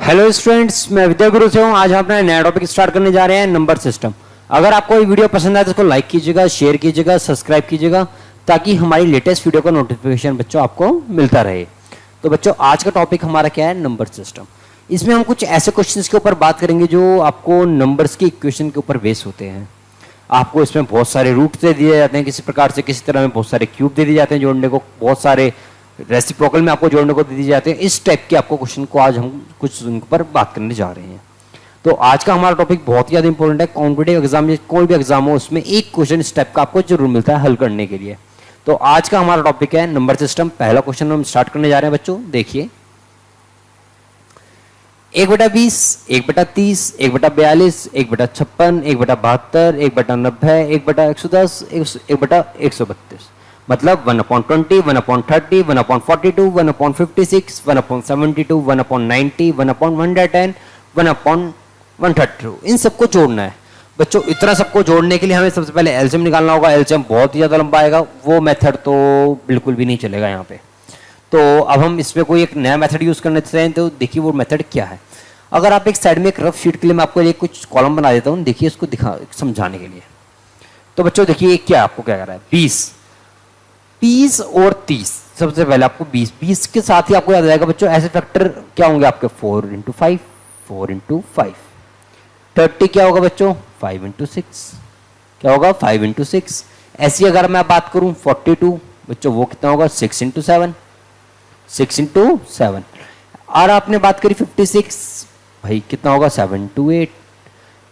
Hello students, मैं विद्या गुरु से हूँ। आज हम अपना नया टॉपिक स्टार्ट करने जा रहे हैं, नंबर सिस्टम। अगर आपको ये वीडियो पसंद आए तो इसको लाइक कीजिएगा, शेयर कीजिएगा, सब्सक्राइब कीजिएगा, ताकि हमारी लेटेस्ट वीडियो का नोटिफिकेशन बच्चों आपको मिलता रहे। तो बच्चों, आज का टॉपिक हमारा क्या है? Number system. इसमें हम कुछ ऐसे क्वेश्चंस के ऊपर बात करेंगे जो आपको नंबर्स की इक्वेशन के ऊपर बेस होते हैं। आपको इसमें बहुत सारे रूट्स दे दिए जाते हैं, किसी प्रकार से किसी तरह में बहुत सारे क्यूब दे दिए जाते हैं जोड़ने को, बहुत सारे रेसिप्रोकल में आपको जोड़ने को दे दिए जाते हैं। इस टाइप के आपको क्वेश्चन को आज हम कुछ पर बात करने जा रहे हैं। तो आज का हमारा टॉपिक बहुत ही ज़्यादा इंपॉर्टेंट है। कॉम्पिटेटिव एग्जाम में कोई भी एग्जाम हो, उसमें एक क्वेश्चन इस टाइप का आपको जरूर मिलता है हल करने के लिए। तो आज का हमारा टॉपिक है नंबर सिस्टम। पहला क्वेश्चन हम स्टार्ट करने जा रहे हैं बच्चों। देखिए, 1/20, 1/30, 1/42, 1/56, 1/72, 1/90, 1/110, 1/132। मतलब 1/20, 1/30, 1/42, 1/56, 1/72, 1/90, 1/110, 1/132। इन सबको जोड़ना है बच्चों। इतना सबको जोड़ने के लिए हमें सबसे पहले एलसीएम निकालना होगा। एलसीएम बहुत ही ज़्यादा लंबा आएगा, वो मेथड तो बिल्कुल भी नहीं चलेगा यहाँ पे। तो अब हम इसमें कोई एक नया मेथड यूज़ करना चाहते हैं। तो देखिए वो मेथड क्या है। अगर आप एक साइड में एक रफ शीट के लिए मैं आपको एक कुछ कॉलम बना देता हूँ, देखिए इसको दिखा समझाने के लिए। तो बच्चों देखिए क्या आपको क्या कर रहा है। 20 और 30। सबसे पहले आपको 20 के साथ ही आपको याद आएगा बच्चों, ऐसे फैक्टर क्या होंगे आपके? 4 × 5, 4 × 5। 30 क्या होगा बच्चों? 5 × 6। क्या होगा? 5 × 6। ऐसी अगर मैं बात करूं 42 बच्चों, वो कितना होगा? 6 × 7। 6 × 7। और आपने बात करी 56, भाई कितना होगा? 7 × 8।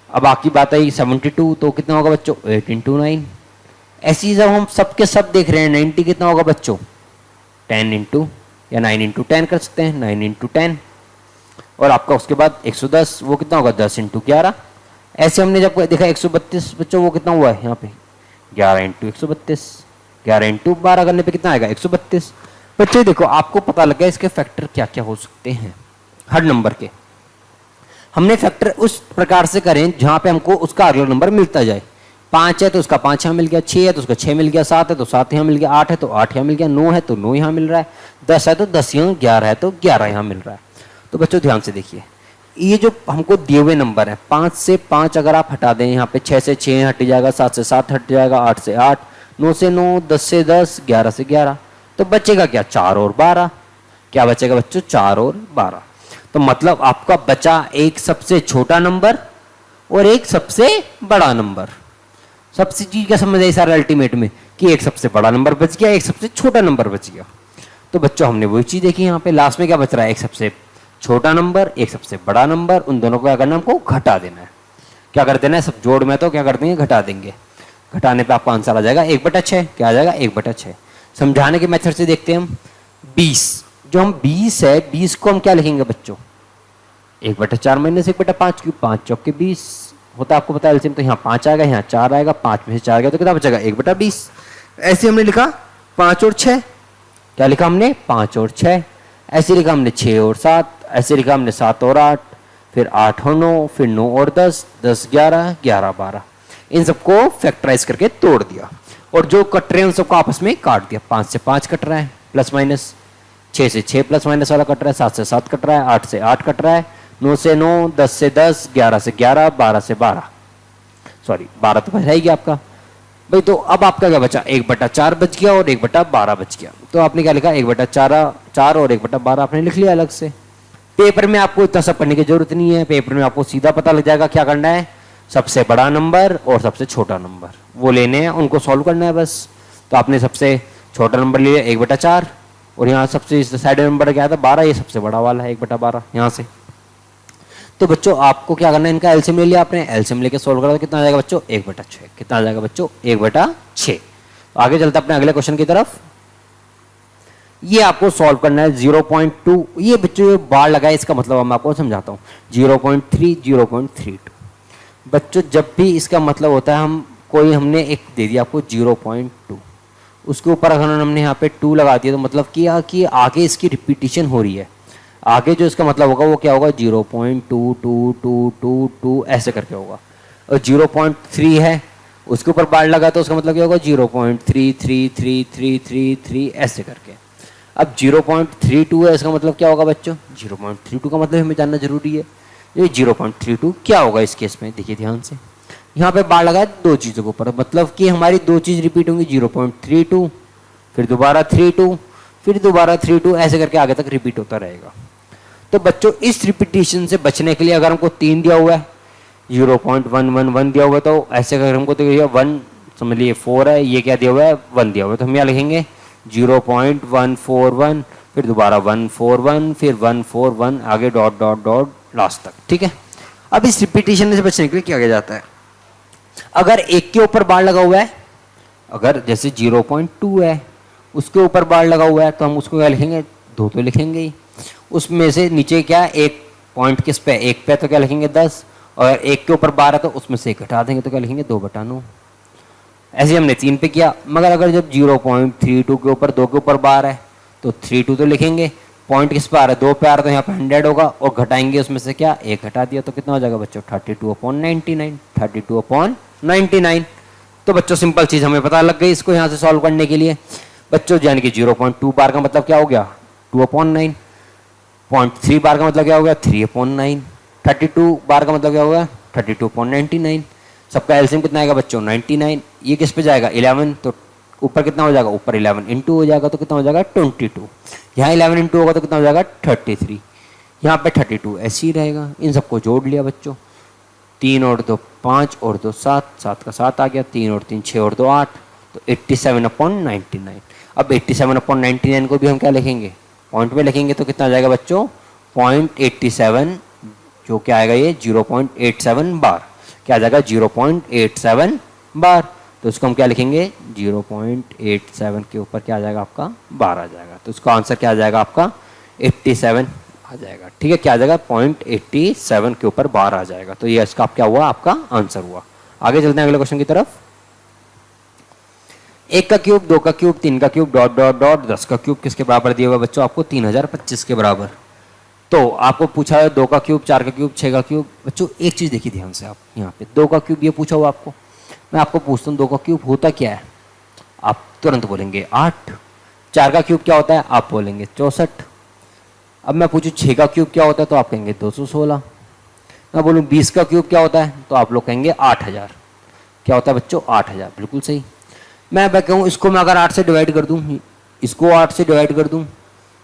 अब आखिरी बात आई 72, तो कितना होगा बच्चों? 8 × 9। ऐसी जब हम सब के सब देख रहे हैं, 90 कितना होगा बच्चों? 10 × या 9 × 10 कर सकते हैं, 9 × 10। और आपका उसके बाद 110, वो कितना होगा? 10 × 11। ऐसे हमने जब देखा 132 बच्चों, वो कितना हुआ है यहाँ पे? 11 × 132। 11 × 12 करने पे कितना आएगा? 132। बच्चे देखो, आपको पता लग गया इसके फैक्टर क्या क्या हो सकते हैं हर नंबर के। हमने फैक्टर उस प्रकार से करें जहां पे हमको उसका अगला नंबर मिलता जाए। 5 है तो उसका 5 यहाँ मिल गया, 6 है तो उसका 6 मिल गया, 7 है तो 7 यहाँ मिल गया, 8 है तो 8 यहाँ मिल गया, 9 है तो 9 यहाँ मिल रहा है, 10 है तो 10 यहाँ, 11 है तो 11 यहाँ मिल रहा है। तो बच्चों ध्यान से देखिए, ये जो हमको दिए हुए नंबर है, 5 से 5 अगर आप हटा दें यहाँ पे, 6 से 6 हट जाएगा, 7 से 7 हट जाएगा, 8 से 8, 9 से 9, 10 से 10, 11 से 11। तो बचेगा क्या? 4 और 12। क्या बचेगा बच्चों? 4 और 12। तो मतलब आपका बचा एक सबसे छोटा नंबर और एक सबसे बड़ा नंबर। सबसे चीज क्या समझ आई सारे अल्टीमेट में, कि एक सबसे बड़ा नंबर बच गया, एक सबसे छोटा नंबर बच गया। तो बच्चों हमने वही चीज देखी यहाँ पे। लास्ट में क्या बच रहा है? एक सबसे छोटा नंबर, एक सबसे बड़ा नंबर। उन दोनों को क्या करना है? हमको घटा देना है। क्या कर देना है? सब जोड़ में तो क्या कर देंगे? घटा देंगे। घटाने पे आपका आंसर आ जाएगा 1/6। क्या आ जाएगा? 1/6। समझाने के मेथड से देखते हैं हम। 20, जो हम 20 है, 20 को हम क्या लिखेंगे बच्चों? 1/4 माइनस 1/5, क्यों? 5 चौके 20 होता है, आपको पता है एलसीएम। तो यहाँ 5 आएगा, यहाँ 4 आएगा, 5 में से 4 गया तो कितना बचेगा? 1/20। ऐसे हमने लिखा 5 और 6। क्या लिखा हमने? 5 और 6। ऐसे लिखा हमने 6 और 7। ऐसे लिखा हमने 7 और 8, फिर 8 और 9, फिर 9 और 10, 10 11, 11 12। इन सबको फैक्टराइज करके तोड़ दिया और जो कट रहे हैं उन सबको आपस में काट दिया। 5 से 5 कट रहा है प्लस माइनस, 6 से 6 प्लस माइनस वाला कट रहा है, 7 से 7 कट रहा है, 8 से 8 कट रहा है, 9 से 9, 10 से 10, 11 से 11, 12 से 12। सॉरी 12 तो बच गया आपका भाई। तो अब आपका क्या बचा? 1/4 बच गया और 1/12 बच गया। तो आपने क्या लिखा? 1/4 और 1/12 आपने लिख लिया अलग से। पेपर में आपको इतना सब करने की जरूरत नहीं है। पेपर में आपको सीधा पता लग जाएगा क्या करना है। सबसे बड़ा नंबर और सबसे छोटा नंबर वो लेने हैं, उनको सॉल्व करना है बस। तो आपने सबसे छोटा नंबर लिया 1/4 और यहाँ सबसे साइड नंबर क्या था? 12। ये सबसे बड़ा वाला है 1/12 यहाँ से। तो बच्चों आपको क्या करना है? इनका एलसीएम ले लिया आपने। एलसीएम लेके सॉल्व करा तो कितना आ जाएगा बच्चों? 1/6। कितना आ जाएगा बच्चों? 1/6। तो आगे चलते अपने अगले क्वेश्चन की तरफ। ये आपको सॉल्व करना है 0.2। ये बच्चों ये बार लगा है, इसका मतलब मैं आपको समझाता हूँ। 0.3, 0.32 बच्चों जब भी इसका मतलब होता है, हम कोई हमने एक दे दिया आपको 0.2, उसके ऊपर अगर हमने यहाँ पे 2 लगा दिया तो मतलब किया कि आगे इसकी रिपीटिशन हो रही है। आगे जो इसका मतलब होगा वो क्या होगा? 0.2222 ऐसे करके होगा। और 0.3 है, उसके ऊपर बार लगा तो उसका मतलब क्या होगा? 0.33333 ऐसे करके। अब 0.32 है, इसका मतलब क्या होगा बच्चों? 0.32 का मतलब हमें जानना जरूरी है। ये 0.32 क्या होगा इस केस में? देखिए ध्यान से, यहाँ पे बार लगा है दो चीज़ों के ऊपर, मतलब कि हमारी दो चीज़ रिपीट होंगी, 0.32 फिर दोबारा 32 फिर दोबारा 32, ऐसे करके आगे तक रिपीट होता रहेगा। तो बच्चों इस रिपीटिशन से बचने के लिए अगर हमको 3 दिया हुआ है, 0.111 दिया हुआ है, तो ऐसे अगर हमको तो ये 1 समझ लिए 4 है, ये क्या दिया हुआ है? 1 दिया हुआ है, तो हम यहाँ लिखेंगे 0.141 फिर दोबारा 141 फिर 141 आगे डॉट डॉट डॉट लास्ट तक। ठीक है, अब इस रिपीटिशन से बचने के लिए क्या किया जाता है? अगर एक के ऊपर बार लगा हुआ है, अगर जैसे 0.2 है उसके ऊपर बार लगा हुआ है, तो हम उसको क्या लिखेंगे? 2 तो लिखेंगे ही, उसमें से नीचे क्या एक पॉइंट किस पे? 1 पे, तो क्या लिखेंगे? 10, और एक के ऊपर बार है तो उसमें से 1 घटा देंगे, तो क्या लिखेंगे? 2/9। ऐसे हमने 3 पे किया, मगर अगर जब 0.32 के ऊपर 2 के ऊपर बार है तो 32 तो लिखेंगे, पॉइंट किस पे आ रहा है? 2 पे आ रहा है, तो यहाँ पे 100 होगा, और घटाएंगे उसमें से क्या? 1 घटा दिया, तो कितना हो जाएगा बच्चों? 32/99, 32/99। तो बच्चों सिंपल चीज़ हमें पता लग गई इसको यहाँ से सॉल्व करने के लिए। बच्चों यानी कि 0.2 बार का मतलब क्या हो गया? 2/9, 0.3 बार का मतलब क्या हो गया? 3/9, 32 बार का मतलब क्या होगा? 32/99। सबका एलसीएम कितना आएगा बच्चों? 99। ये किस पे जाएगा? 11, तो ऊपर कितना हो जाएगा? ऊपर 11 इंटू हो जाएगा, तो कितना हो जाएगा? 22। यहाँ 11 इंटू होगा तो कितना हो जाएगा? 33। यहाँ पे 32 ऐसे ही रहेगा। इन सबको जोड़ लिया बच्चों, 3 और 2 5 और 2 7, 7 का 7 आ गया, 3 और 3 6 और 2 8, तो 87/99। अब 87/99 को भी हम क्या लिखेंगे? पॉइंट में लिखेंगे, तो कितना आ जाएगा बच्चों? 0.87, जो क्या आएगा? ये 0.87 बार। क्या आ जाएगा? 0.87 बार। तो इसको हम क्या लिखेंगे? 0.87 के ऊपर क्या आ जाएगा? आपका बार आ जाएगा। तो इसका आंसर क्या आ जाएगा? आपका 87 आ जाएगा। ठीक है, क्या आ जाएगा? 0.87 के ऊपर बार आ जाएगा। तो ये इसका क्या हुआ? आपका आंसर हुआ। आगे चलते हैं अगले क्वेश्चन की तरफ। 1 का क्यूब, 2 का क्यूब, 3 का क्यूब, डॉट डॉट डॉट 10 का क्यूब किसके बराबर दिया हुआ बच्चों? आपको 3025 के बराबर। तो आपको पूछा है 2 का क्यूब, 4 का क्यूब, 6 का क्यूब। बच्चों एक चीज देखिए ध्यान से, आप यहाँ पे 2 का क्यूब ये पूछा हुआ आपको। मैं आपको पूछता हूँ 2 का क्यूब होता क्या है? आप तुरंत बोलेंगे 8। 4 का क्यूब क्या होता है? आप बोलेंगे 64। अब मैं पूछूं 6 का क्यूब क्या होता है, तो आप कहेंगे 216। मैं बोलूँ 20 का क्यूब क्या होता है, तो आप लोग कहेंगे 8000। क्या होता है बच्चों? 8000, बिल्कुल सही। मैं कहूँ इसको मैं अगर 8 से डिवाइड कर दूँ, इसको 8 से डिवाइड कर दूँ,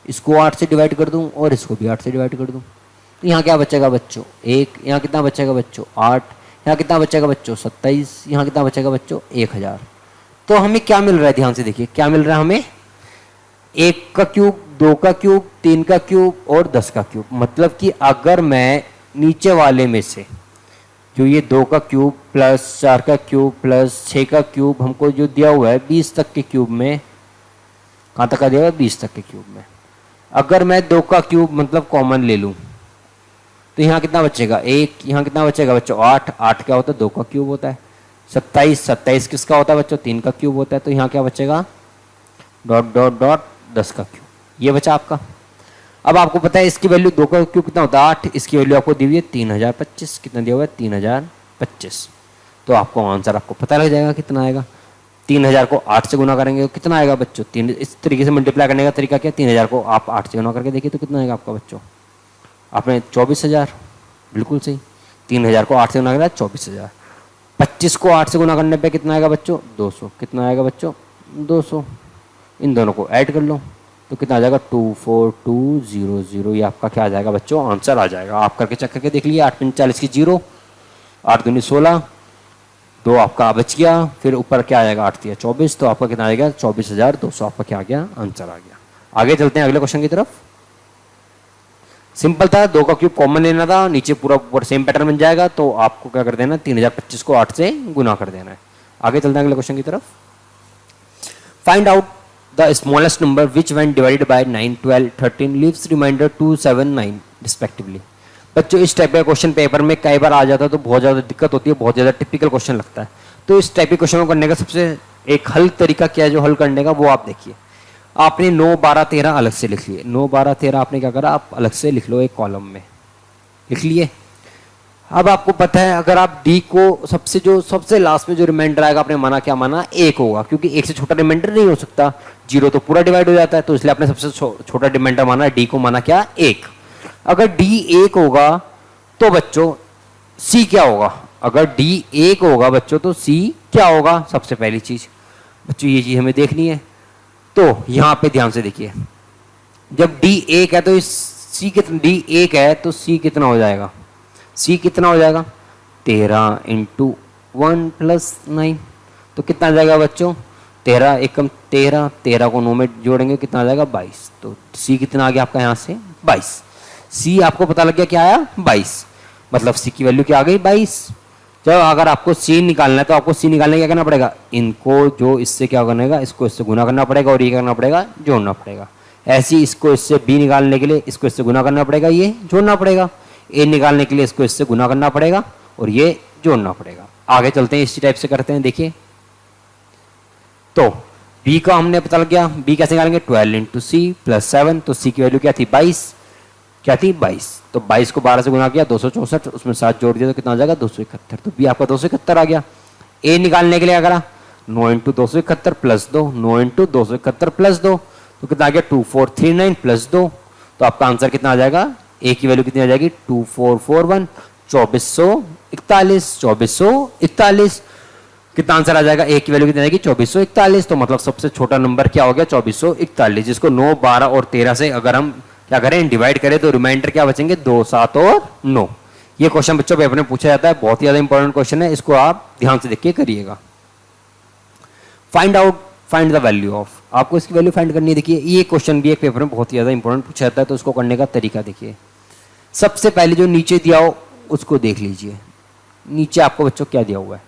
इसको 8 से डिवाइड कर दूँ, और इसको भी 8 से डिवाइड कर दूँ, तो यहाँ क्या बचेगा बच्चों? 1। यहाँ कितना बचेगा बच्चों? 8। यहाँ कितना बचेगा बच्चों? 27। यहाँ कितना बचेगा बच्चों? 1000। तो हमें क्या मिल रहा है? ध्यान से देखिए क्या मिल रहा है हमें? 1 का क्यूब, 2 का क्यूब, 3 का क्यूब और 10 का क्यूब। मतलब कि अगर मैं नीचे वाले में से जो ये 2 का क्यूब प्लस 4 का क्यूब प्लस 6 का क्यूब हमको जो दिया हुआ है 20 तक के क्यूब में, कहाँ तक का दिया हुआ है? 20 तक के क्यूब में। अगर मैं 2 का क्यूब मतलब कॉमन ले लूँ, तो यहाँ कितना बचेगा? 1। यहाँ कितना बचेगा बच्चों? 8। 8 क्या होता है? 2 का क्यूब होता है। 27। 27 किसका होता है बच्चों? 3 का क्यूब होता है। तो यहाँ क्या बचेगा? डॉट डॉट डॉट 10 का क्यूब। ये बचा आपका। अब आपको पता है इसकी वैल्यू 2 का क्यूब कितना होता है? 8। इसकी वैल्यू आपको दी हुई है 3025। कितना दिया हुआ है? 3025। तो आपको आंसर आपको पता लग जाएगा कितना आएगा। 3000 को 8 से गुना करेंगे तो कितना आएगा बच्चों? 3। इस तरीके से मल्टीप्लाई करने का तरीका क्या? 3000 को आप 8 से गुना करके देखिए तो कितना आएगा आपका बच्चों? आपने 24000, बिल्कुल सही। 3000 को 8 से गुना करा 24000। 25 को 8 से गुना करने पे कितना आएगा बच्चों? 200। कितना आएगा बच्चों? 200। इन दोनों को ऐड कर लो तो कितना आ जाएगा? 24200। ये आपका क्या आ जाएगा बच्चों? आंसर आ जाएगा। आप करके चेक करके देख लिए। 8 40 की 0, 8 दूनी 16, 2 आपका बच गया। फिर ऊपर क्या आएगा? 8 दिया 24, तो आपका कितना आएगा? 24200 आपका क्या आ गया? आंसर आ गया। आगे चलते हैं अगले क्वेश्चन की तरफ। सिंपल था, 2 का क्यूब कॉमन लेना था, नीचे पूरा ऊपर सेम पैटर्न बन जाएगा। तो आपको क्या कर देना? 3025 को 8 से गुना कर देना है। आगे चलते हैं अगले क्वेश्चन की तरफ। Find out the smallest number which when divided by 9, 12, 13 leaves remainder 2, 7, 9 respectively. बच्चों इस टाइप का क्वेश्चन पेपर में कई बार आ जाता है तो बहुत ज़्यादा दिक्कत होती है, बहुत ज़्यादा टिपिकल क्वेश्चन लगता है। तो इस टाइप के क्वेश्चन को करने का सबसे एक हल तरीका क्या है जो हल करने का, वो आप देखिए। आपने 9, 12, 13 अलग से लिख लिए। 9, 12, 13 आपने क्या करा? आप अलग से लिख लो एक कॉलम में, लिख लिए। अब आपको पता है अगर आप डी को सबसे लास्ट में जो रिमाइंडर आएगा आपने माना क्या माना, एक होगा, क्योंकि एक से छोटा रिमाइंडर नहीं हो सकता, जीरो तो पूरा डिवाइड हो जाता है, तो इसलिए आपने सबसे छोटा रिमाइंडर माना, डी को माना क्या, एक। अगर डी एक होगा तो बच्चों सी क्या होगा, अगर डी एक होगा बच्चों तो सी क्या होगा, सबसे पहली चीज बच्चों ये चीज हमें देखनी है। तो यहां पे ध्यान से देखिए, जब डी एक है तो इस सी कितना, डी एक है तो सी कितना हो जाएगा, सी कितना हो जाएगा 13 इंटू 1 प्लस 9, तो कितना आ जाएगा बच्चों 13 एकम 13, 13 को 9 में जोड़ेंगे कितना आ जाएगा 22, तो सी कितना आ गया आपका यहाँ से 22। सी आपको पता लग गया क्या आया 22, मतलब सी की वैल्यू क्या आ गई 22। जब अगर आपको सी निकालना है तो आपको सी निकालने क्या करना पड़ेगा, इनको जो इससे क्या करना, इसको इससे गुना करना पड़ेगा और ये करना पड़ेगा जोड़ना पड़ेगा। ऐसे ही इसको इससे बी निकालने के लिए इसको इससे गुना करना पड़ेगा, ये जोड़ना पड़ेगा, ए निकालने के लिए इसको इससे गुना करना पड़ेगा और ये जोड़ना पड़ेगा। आगे चलते हैं, इसी टाइप से करते हैं। देखिए तो b का हमने पता लग गया, b कैसे निकालेंगे 12 इंटू सी प्लस 7, तो c की वैल्यू क्या थी 22, क्या थी 22, तो 22 को 12 से गुना किया 264, उसमें 7 जोड़ दिया तो कितना आ जाएगा 271, तो b आपका 271 आ गया। a निकालने के लिए क्या करा 9 इंटू 271 प्लस 2, 9 इंटू 271 प्लस 2, तो कितना आ गया 2439 प्लस 2, तो आपका आंसर कितना आ जाएगा, a की वैल्यू कितनी आ जाएगी 2441, 2441, 2441, कितना आंसर आ जाएगा, a की वैल्यू कितनी आएगी 2441, तो मतलब सबसे छोटा नंबर क्या हो गया 2441, जिसको 9, 12 और 13 से अगर हम क्या करें डिवाइड करें तो रिमाइंडर क्या बचेंगे 2, 7 और 9। ये क्वेश्चन बच्चों पेपर में पूछा जाता है, बहुत ही ज्यादा इंपॉर्टेंट क्वेश्चन है, इसको आप ध्यान से देख के करिएगा। फाइंड द वैल्यू ऑफ, आपको इसकी वैल्यू फाइंड करनी है। देखिए ये क्वेश्चन भी एक पेपर में बहुत ही ज्यादा इंपॉर्टेंट पूछा जाता है, तो उसको करने का तरीका देखिए। सबसे पहले जो नीचे दिया हो उसको देख लीजिए, नीचे आपको बच्चों क्या दिया हुआ है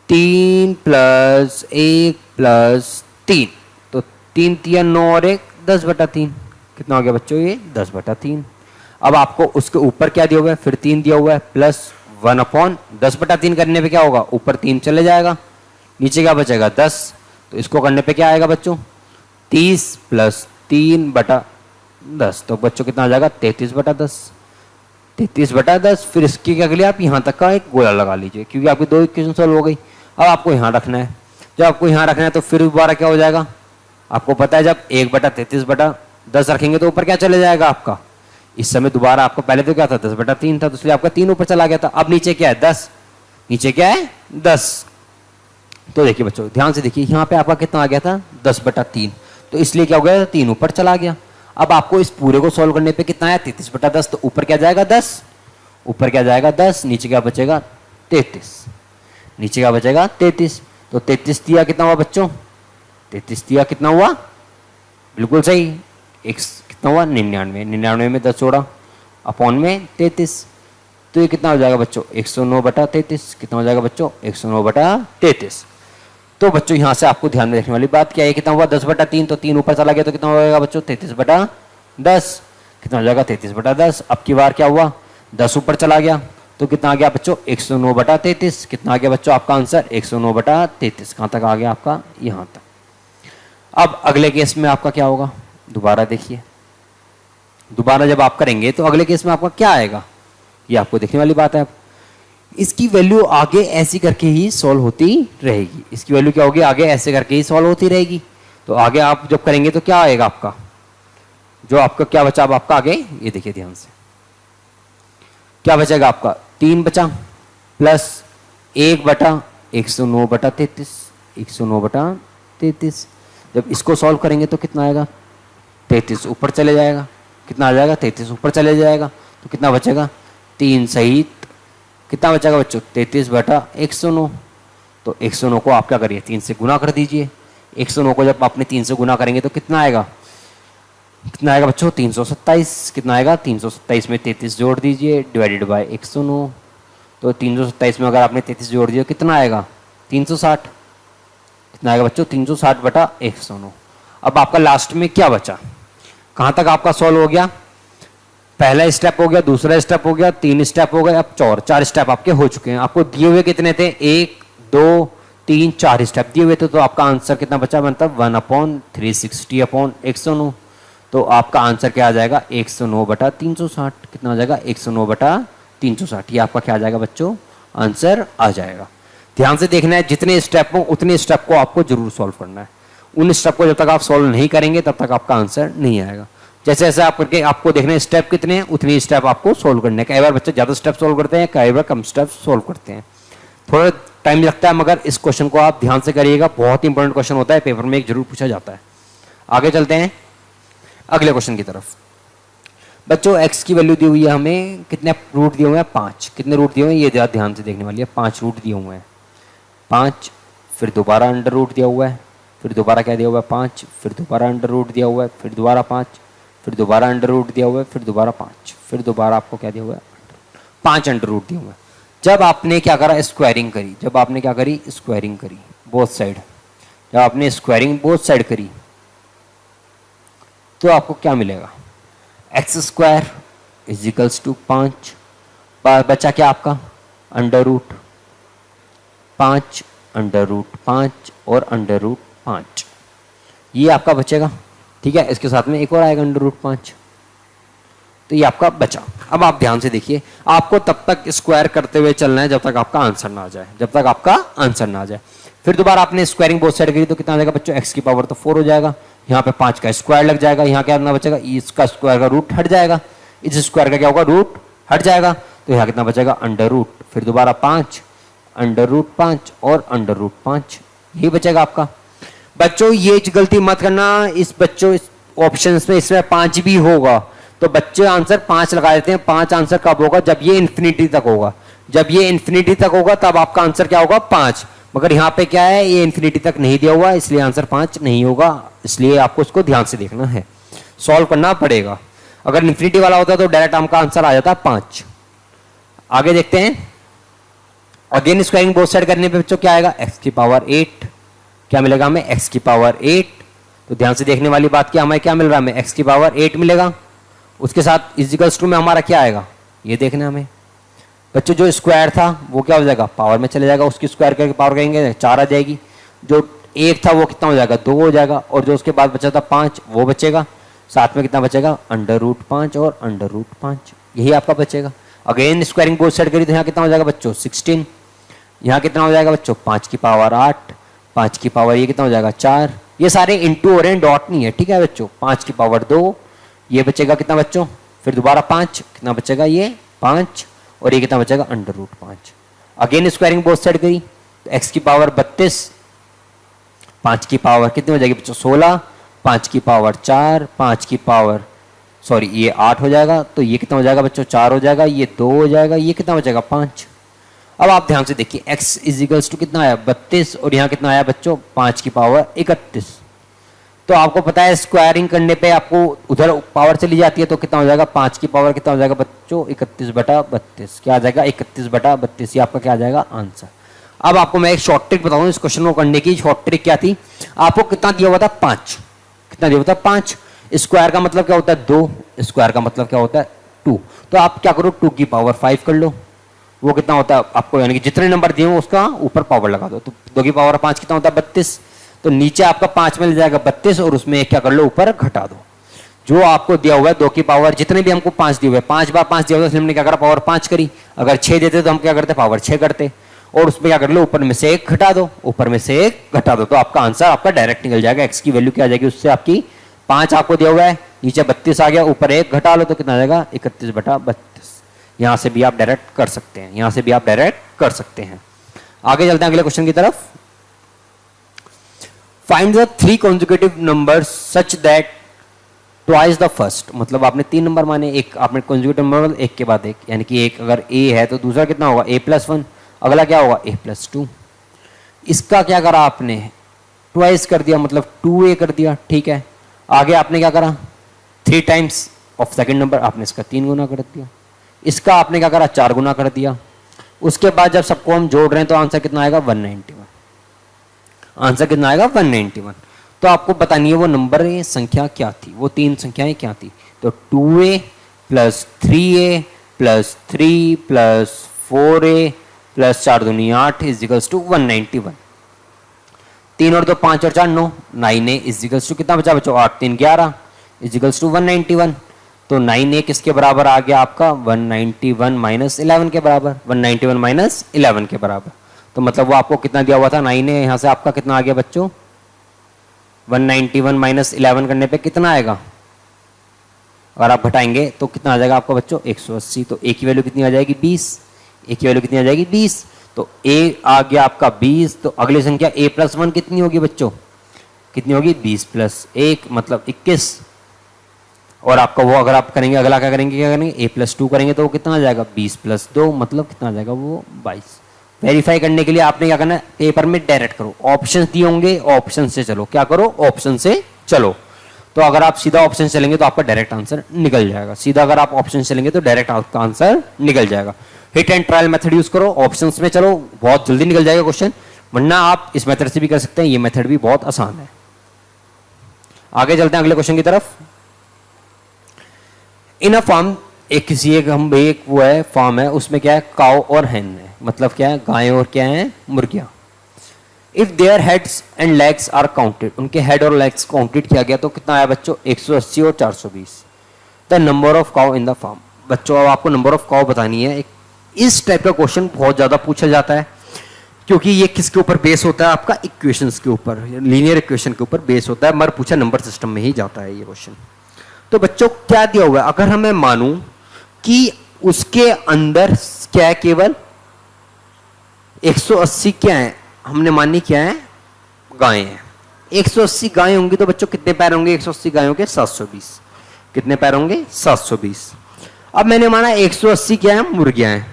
3 प्लस 1 प्लस 3, तो 3 3 9 और 1 10/3, कितना हो गया बच्चों ये 10/3। अब आपको उसके ऊपर क्या दिया हुआ है, फिर 3 दिया हुआ है प्लस 1/10/3 करने पे क्या होगा, ऊपर 3 चले जाएगा, नीचे क्या बचेगा 10, तो इसको करने पे क्या आएगा बच्चों 30 प्लस 3/10, तो बच्चों कितना आ जाएगा 33/10, 33/10। फिर इसकी क्या करिए आप यहाँ तक का एक गोला लगा लीजिए, क्योंकि आपकी 2 इक्वेशन सॉल्व हो गई। अब आपको यहाँ रखना है, जब आपको यहाँ रखना है तो फिर दोबारा क्या हो जाएगा, आपको पता है जब 1/33/10 रखेंगे तो ऊपर क्या चले जाएगा आपका, इस समय दोबारा आपको पहले तो क्या था 10/3 था, तो इसलिए आपका 3 ऊपर चला गया था। अब नीचे क्या है 10, नीचे क्या है 10, तो देखिए बच्चों ध्यान से देखिए यहाँ पे आपका कितना आ गया था 10/3, तो इसलिए क्या हो गया 3 ऊपर चला गया। अब आपको इस पूरे को सॉल्व करने पे कितना है 33/10, तो ऊपर क्या जाएगा 10, ऊपर क्या जाएगा 10, नीचे क्या बचेगा 33, नीचे क्या बचेगा 33, तो 33 दिया कितना हुआ बच्चों 33 दिया कितना हुआ, बिल्कुल सही, एक कितना हुआ 99, 99 में 10 जोड़ा अपॉन में 33, तो ये कितना हो जाएगा बच्चों 109/33, कितना हो जाएगा बच्चों 109/33। तो बच्चों यहाँ से आपको ध्यान में रखने वाली बात क्या है, कितना हुआ 10/3, तो 3 ऊपर चला गया तो कितना हो जाएगा बच्चों 33/10, कितना हो जाएगा 33/10। अब की बार क्या हुआ 10 ऊपर चला गया तो कितना आ गया बच्चों 109/33, कितना आ गया बच्चों आपका आंसर 109/33। कहाँ तक आ गया आपका यहाँ तक। अब अगले केस में आपका क्या होगा, दोबारा देखिए, दोबारा जब आप करेंगे तो अगले केस में आपका क्या आएगा, ये आपको देखने वाली बात है। अब इसकी वैल्यू आगे ऐसी करके ही सॉल्व होती रहेगी, इसकी वैल्यू क्या होगी आगे ऐसे करके ही सॉल्व होती रहेगी। तो आगे आप जब करेंगे तो क्या आएगा आपका, जो आपका क्या बचा अब आपका आगे, ये देखिए ध्यान से क्या बचेगा आपका 3 बचा प्लस 1/109/33, 109/33। जब इसको सॉल्व करेंगे तो कितना आएगा 33 ऊपर चले जाएगा, कितना आ जाएगा 33 ऊपर चले जाएगा, तो कितना बचेगा 3 सहित कितना बचेगा बच्चों 33/109। तो 109 को आप क्या करिए 3 से गुना कर दीजिए, 109 को जब आपने 3 से गुना करेंगे तो कितना आएगा, कितना आएगा बच्चों 327, कितना आएगा 327 में 33 जोड़ दीजिए डिवाइडेड बाय 109, तो 327 में अगर आपने 33 जोड़ दिया कितना आएगा 360, कितना आएगा बच्चों 360/109। अब आपका लास्ट में क्या बचा, कहाँ तक आपका सॉल्व हो गया, पहला स्टेप हो गया, दूसरा स्टेप हो गया, 3 स्टेप हो गए, अब 4 स्टेप आपके हो चुके हैं। आपको दिए हुए कितने थे 1 2 3 4 स्टेप दिए हुए थे, तो आपका आंसर कितना बचा मतलब 1/360/109। तो आपका आंसर क्या आ जाएगा 109/360, कितना हो जाएगा 109/360। 360। ये आपका क्या आ जाएगा बच्चों, आंसर आ जाएगा। ध्यान से देखना है, जितने स्टेप हो उतने स्टेप को आपको जरूर सॉल्व करना है। उन स्टेप को जब तक आप सॉल्व नहीं करेंगे तब तक आपका आंसर नहीं आएगा। जैसे जैसे आप करके आपको देखना है स्टेप कितने हैं, उतने स्टेप आपको सॉल्व करने हैं। कई बार बच्चे ज़्यादा स्टेप सॉल्व करते हैं, कई बार कम स्टेप सॉल्व करते हैं, थोड़ा टाइम लगता है, मगर इस क्वेश्चन को आप ध्यान से करिएगा, बहुत इंपॉर्टेंट क्वेश्चन होता है, पेपर में एक जरूर पूछा जाता है। आगे चलते हैं अगले क्वेश्चन की तरफ। बच्चों x की वैल्यू दी हुई है हमें, कितने रूट दिए हुए हैं, 5। कितने रूट दिए हुए हैं ये ध्यान से देखने वाली है। 5 रूट दिए हुए हैं, 5, फिर दोबारा अंडर रूट दिया हुआ है, फिर दोबारा क्या दिया हुआ है 5, फिर दोबारा अंडर रूट दिया हुआ है, फिर दोबारा 5, फिर दोबारा अंडर रूट दिया हुआ है, फिर दोबारा 5, फिर दोबारा आपको क्या दिया हुआ है 5 अंडर रूट दिया हुआ है। जब आपने क्या करा, स्क्वायरिंग करी, जब आपने क्या करी, स्क्वायरिंग करी बोथ साइड, जब आपने स्क्वायरिंग बोथ साइड करी तो आपको क्या मिलेगा, एक्स स्क्वायर इजिकल्स टू 5, बचा क्या आपका अंडर रूट 5, अंडर रूट 5 और अंडर रूट 5, ये आपका बचेगा। ठीक है, इसके साथ में एक और आएगा अंडर रूट 5, तो ये आपका बचा। अब आप ध्यान से देखिए, आपको तब तक स्क्वायर करते हुए चलना है जब तक आपका आंसर ना आ जाए, जब तक आपका आंसर ना आ जाए। फिर दोबारा आपने स्क्वायरिंग बोथ साइड करी तो कितना आ जाएगा बच्चों, एक्स की पावर तो 4 हो जाएगा, यहाँ पे 5 का स्क्वायर लग जाएगा, यहाँ क्या कितना बचेगा, इसका स्क्वायर का रूट हट जाएगा, इस स्क्वायर का क्या होगा रूट हट जाएगा, तो यहाँ कितना बचेगा अंडर रूट, फिर दोबारा 5, अंडर रूट 5 और अंडर रूट 5, यही बचेगा आपका। बच्चों ये गलती मत करना, इस बच्चों इस ऑप्शन में इसमें 5 भी होगा तो बच्चे आंसर 5 लगा देते हैं। 5 आंसर कब होगा, जब ये इन्फिनिटी तक होगा, जब ये इन्फिनिटी तक होगा तब आपका आंसर क्या होगा 5, मगर यहाँ पे क्या है, ये इन्फिनिटी तक नहीं दिया हुआ इसलिए आंसर 5 नहीं होगा, इसलिए आपको इसको ध्यान से देखना है, सॉल्व करना पड़ेगा। अगर इन्फिनिटी वाला होता तो डायरेक्ट आपका आंसर आ जाता 5। आगे देखते हैं, अगेन स्क्वायरिंग बोथ साइड करने पे बच्चों क्या आएगा, एक्स की पावर 8, क्या मिलेगा हमें एक्स की पावर 8, तो ध्यान से देखने वाली बात क्या, हमें क्या मिल रहा है, हमें एक्स की पावर 8 मिलेगा, उसके साथ इजिकल्स टू में हमारा क्या आएगा, ये देखना हमें बच्चों, जो स्क्वायर था वो क्या हो जाएगा पावर में चले जाएगा, उसकी स्क्वायर करके पावर करेंगे 4 आ जाएगी, जो 1 था वो कितना हो जाएगा 2 हो जाएगा, और जो उसके बाद बचा था 5 वो बचेगा, साथ में कितना बचेगा अंडर रूट 5 और अंडर रूट 5, यही आपका बचेगा। अगेन स्क्वायरिंग बोथ साइड करी तो यहाँ कितना हो जाएगा बच्चों 16, यहाँ कितना हो जाएगा बच्चों 5 की पावर 8, 5 की पावर ये कितना हो जाएगा 4, ये सारे इंटू हो रहे हैं डॉट नहीं है, ठीक है बच्चों, 5 की पावर 2, ये बचेगा कितना बच्चों, फिर दोबारा 5 कितना बचेगा ये 5, और ये कितना बचेगा under root 5। Again squaring both side करी तो एक्स की पावर 32, 5 की पावर कितनी हो जाएगी बच्चों 16, 5 की पावर 4, 5 की पावर सॉरी ये 8 हो जाएगा, तो ये कितना हो जाएगा बच्चों 4 हो जाएगा, ये 2 हो जाएगा, ये कितना बचेगा 5। अब आप ध्यान से देखिए, x इजिकल्स टू कितना आया 32 और यहाँ कितना आया बच्चों 5 की पावर 31, तो आपको पता है स्क्वायरिंग करने पे आपको उधर पावर चली जाती है, तो कितना हो जाएगा 5 की पावर कितना हो जाएगा बच्चों 31/32, क्या आ जाएगा 31/32, ये आपका क्या आ जाएगा आंसर। अब आपको मैं एक शॉर्ट ट्रिक बताऊं इस क्वेश्चन को करने की, शॉर्ट ट्रिक क्या थी, आपको कितना दिया हुआ था 5, कितना दिया हुआ था 5, स्क्वायर का मतलब क्या होता है 2, स्क्वायर का मतलब क्या होता है 2, तो आप क्या करो 2 की पावर 5 कर लो, वो कितना होता है आपको, यानी कि जितने नंबर दिए हो उसका ऊपर पावर लगा दो, तो 2 की पावर 5 कितना होता है 32, तो नीचे आपका 5 मिल जाएगा 32 और उसमें क्या कर लो ऊपर घटा दो, जो आपको दिया हुआ है 2 की पावर, जितने भी हमको 5 दिए हुए 5 बार 5 दिया हुआ है, हमने क्या करा पावर 5 करी, अगर 6 देते तो हम क्या करते पावर 6 करते, और उसमें क्या कर लो ऊपर में से 1 घटा दो, ऊपर में से 1 घटा दो, तो आपका आंसर आपका डायरेक्ट निकल जाएगा। एक्स की वैल्यू क्या आ जाएगी, उससे आपकी 5 आपको दिया हुआ है, नीचे 32 आ गया, ऊपर 1 घटा लो तो कितना आ जाएगा 31/32। यहां से भी आप डायरेक्ट कर सकते हैं, यहां से भी आप डायरेक्ट कर सकते हैं। आगे चलते हैं अगले क्वेश्चन की तरफ। Find the 3 consecutive numbers such that twice the first, मतलब आपने 3 नंबर माने, एक आपने consecutive नंबर एक के बाद एक, यानी कि एक अगर a है तो दूसरा कितना होगा a+1, अगला क्या होगा a+2, इसका क्या करा आपने ट्वाइस कर दिया, मतलब 2a कर दिया, ठीक है। आगे आपने क्या करा 3 टाइम्स ऑफ सेकंड नंबर, आपने इसका 3 गुना कर दिया, इसका आपने क्या करा 4 गुना कर दिया, उसके बाद जब सबको हम जोड़ रहे हैं तो आंसर कितना आएगा 191, आंसर कितना आएगा 191। तो आपको बतानी है वो नंबर संख्या क्या थी, वो 3 संख्याएं क्या थी, तो 2a plus 3a plus 3 plus 4a plus 4 दूनी 8 इजिकल्स टू 191, 3 और 2 5 और 4 9, 9a इजिकल्स टू कितना बचा बच्चों 8 3 11 इजिकल्स टू 191। तो 9a किसके बराबर आ गया आपका 191 माइनस 11 के बराबर, 191 माइनस 11 के बराबर। तो मतलब वो आपको कितना दिया हुआ था 9a, यहाँ से आपका कितना आ गया बच्चों 191 माइनस 11 करने पे कितना आएगा, और आप घटाएंगे तो कितना आ जाएगा आपका बच्चों 180। तो a की वैल्यू कितनी आ जाएगी 20, a की वैल्यू कितनी आ जाएगी 20। तो a आ गया आपका 20। तो अगली संख्या a प्लस 1 कितनी होगी बच्चों, कितनी होगी 20 प्लस 1 मतलब 21। और आपका वो अगर आप करेंगे अगला क्या करेंगे a प्लस 2 करेंगे तो वो कितना आ जाएगा 20 प्लस 2 मतलब कितना आ जाएगा वो 22। वेरीफाई करने के लिए आपने क्या करना है पेपर में डायरेक्ट करो, ऑप्शन दिए होंगे ऑप्शन से चलो, क्या करो ऑप्शन से चलो। तो अगर आप सीधा ऑप्शन चलेंगे तो आपका डायरेक्ट आंसर निकल जाएगा, सीधा अगर आप ऑप्शन चलेंगे तो डायरेक्ट आपका आंसर निकल जाएगा। Hit and trial method use करो, ऑप्शंस में चलो, बहुत जल्दी निकल जाएगा क्वेश्चन। वरना आप इस मेथड से भी कर सकते हैं, ये मेथड भी बहुत आसान है। आगे चलते हैं अगले क्वेश्चन की तरफ। इन अ फार्म, एक वो है फार्म है, उसमें क्या है काउ और हेन है, मतलब क्या है गायें और क्या है मुर्गियां। If their heads and legs are counted, उनके हेड और लेग्स काउंटेड किया गया तो कितना आया बच्चों 180 और 420। The number of cow in the farm, बच्चों अब आपको नंबर ऑफ काउ बतानी है। इस टाइप का क्वेश्चन बहुत ज्यादा पूछा जाता है, क्योंकि ये किसके ऊपर बेस होता है आपका इक्वेशंस के ऊपर, लीनियर इक्वेशन के ऊपर बेस होता है, मगर पूछा नंबर सिस्टम में ही जाता है ये क्वेश्चन। तो बच्चों क्या दिया हुआ है, अगर हमें मानूं कि उसके अंदर क्या है केवल 180 क्या है, हमने मानी क्या है गायें हैं, 180 गायें होंगी तो बच्चों कितने पैर होंगे 180 गायों के 720, कितने पैर होंगे 720। अब मैंने माना 180 क्या है मुर्गियां हैं,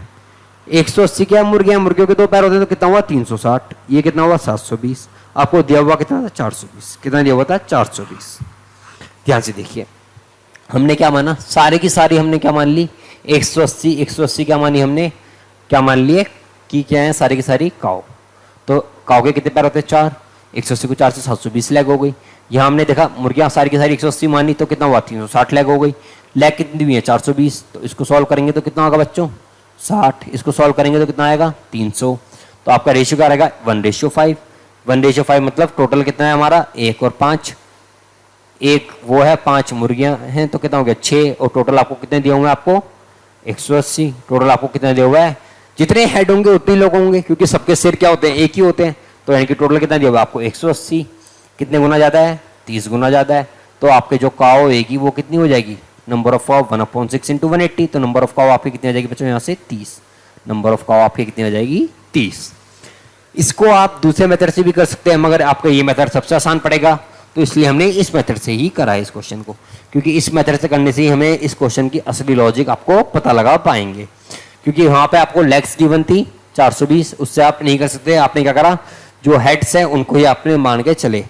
180 क्या है मुर्गियां, मुर्गियों के 2 पैर होते हैं तो कितना हुआ 360, ये कितना हुआ 720। आपको दिया हुआ कितना था 420, कितना दिया हुआ था 420। ध्यान से देखिए हमने क्या माना, सारे की सारी हमने क्या मान ली 180 क्या मानी हमने, क्या मान लिए कि क्या है सारी की सारी काऊ। तो काऊ के कितने पैर होते हैं 4, 180 को 4 से 720 लेग हो गई। यहाँ हमने देखा मुर्गियां सारी की सारी 180 मानी तो कितना हुआ 360 लेग हो गई। लेग कितनी हुई है 420, तो इसको सॉल्व करेंगे तो कितना होगा बच्चों 60, इसको सॉल्व करेंगे तो कितना आएगा 300। तो आपका रेशियो क्या रहेगा 1:5, 1:5 मतलब टोटल कितना है हमारा 1 और 5, एक वो है 5 मुर्गियां हैं तो कितना हो गया 6, और टोटल आपको कितने दिए होंगे आपको 180। टोटल आपको कितना दिया हुआ है, जितने हेड होंगे उतने लोग होंगे, क्योंकि सबके सिर क्या होते हैं एक ही होते हैं, तो यानी कि टोटल कितना दिया हुआ आपको 180। कितने गुना ज़्यादा है 30 गुना ज़्यादा है। तो आपके जो काव होगी वो कितनी हो जाएगी, नंबर ऑफ काव 1/6 इंटू 180, तो नंबर ऑफ काव आपकी कितनी आ जाएगी बच्चों यहाँ से 30, नंबर ऑफ काव आपकी कितनी आ जाएगी 30। इसको आप दूसरे मेथड से भी कर सकते हैं, मगर आपका ये मेथड सबसे आसान पड़ेगा, तो इसलिए हमने इस मेथड से ही करा है इस क्वेश्चन को, क्योंकि इस मेथड से करने से ही हमें इस क्वेश्चन की असली लॉजिक आपको पता लगा पाएंगे। क्योंकि वहां पे आपको लेग्स गिवन थी 420, उससे आप नहीं कर सकते, आपने क्या करा जो हेड्स हैं उनको ही आपने मान के चले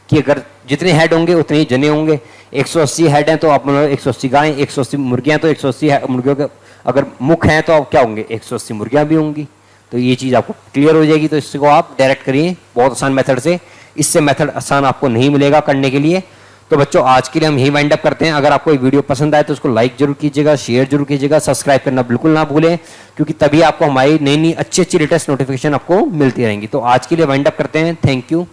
कि अगर जितने हेड होंगे उतने ही जने होंगे। 180 हेड हैं तो आप 180 गायें, 180 मुर्गियां तो 180 मुर्गियों के अगर मुख हैं तो आप क्या होंगे 180 मुर्गियां भी होंगी। तो ये चीज़ आपको क्लियर हो जाएगी। तो इसको आप डायरेक्ट करिए बहुत आसान मेथड से, इससे मेथड आसान आपको नहीं मिलेगा करने के लिए। तो बच्चों आज के लिए हम यही वाइंड अप करते हैं। अगर आपको ये वीडियो पसंद आए तो उसको लाइक जरूर कीजिएगा, शेयर जरूर कीजिएगा, सब्सक्राइब करना बिल्कुल ना भूलें, क्योंकि तभी आपको हमारी नई नई अच्छी अच्छी लेटेस्ट नोटिफिकेशन आपको मिलती रहेंगी। तो आज के लिए वाइंड अप करते हैं। Thank you.